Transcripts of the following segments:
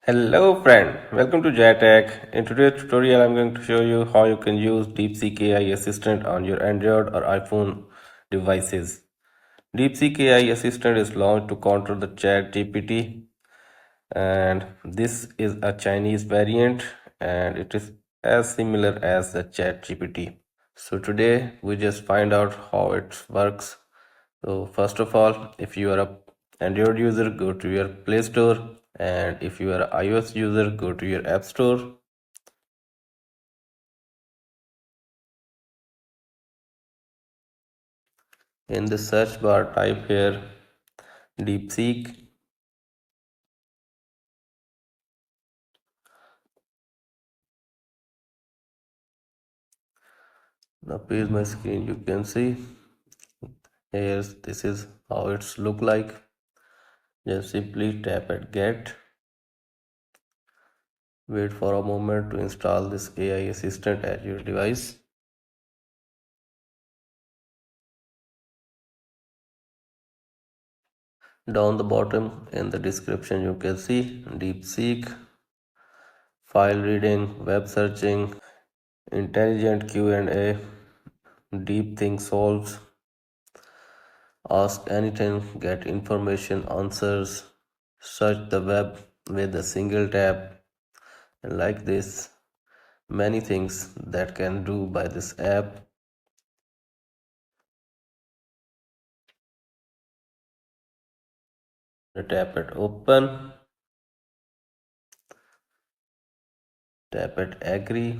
Hello friend, welcome to JTech. In today's tutorial, I'm going to show you how you can use DeepSeek AI Assistant on your Android or iPhone devices. DeepSeek AI Assistant is launched to counter the Chat GPT, and this is a Chinese variant and it is as similar as the Chat GPT. So today we just find out how it works. So first of all, if you are a Android user, go to your Play Store, and if you are an iOS user, go to your App Store. In the search bar, type here DeepSeek. Now appears my screen. You can see here. This is how it's look like. Just simply tap at Get. Wait for a moment to install this AI assistant at your device. Down the bottom in the description you can see DeepSeek, file reading, web searching, intelligent Q&A, deep think solves, ask anything, get information answers, search the web with a single tap, and like this, many things that can do by this app. Tap at open, tap at agree.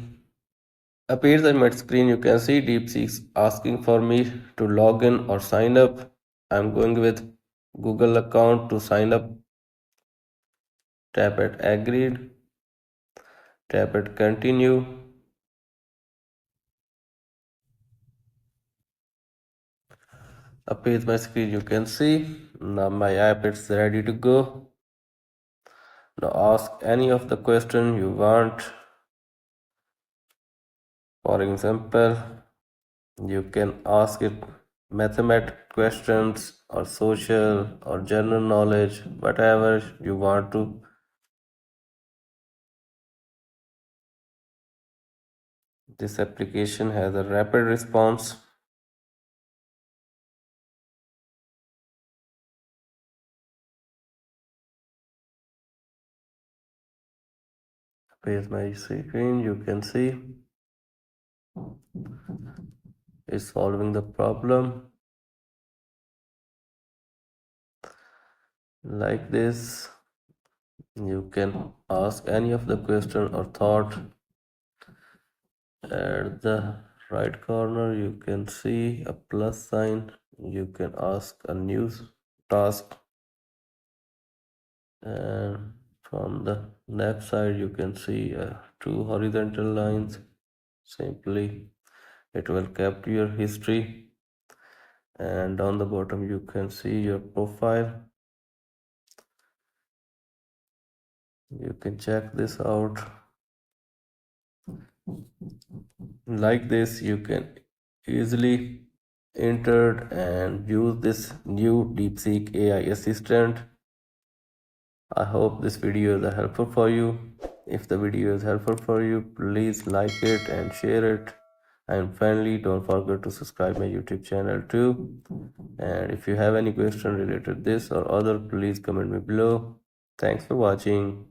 Appears on my screen, you can see DeepSeek asking for me to log in or sign up. I'm going with Google account to sign up. Tap at agreed. Tap at continue. Appears my screen, you can see. Now my app is ready to go. Now ask any of the question you want. For example, you can ask it mathematics questions or social or general knowledge, whatever you want to. This application has a rapid response. Here's my screen, you can see it's solving the problem. Like this, you can ask any of the question or thought. At the right corner, you can see a plus sign. You can ask a new task, and from the left side, you can see two horizontal lines. Simply, it will capture your history, and down the bottom, you can see your profile. You can check this out. Like this, you can easily enter and use this new DeepSeek AI assistant. I hope this video is helpful for you. If the video is helpful for you, please like it and share it. And finally, don't forget to subscribe my YouTube channel too. And if you have any question related to this or other, please comment me below. Thanks for watching.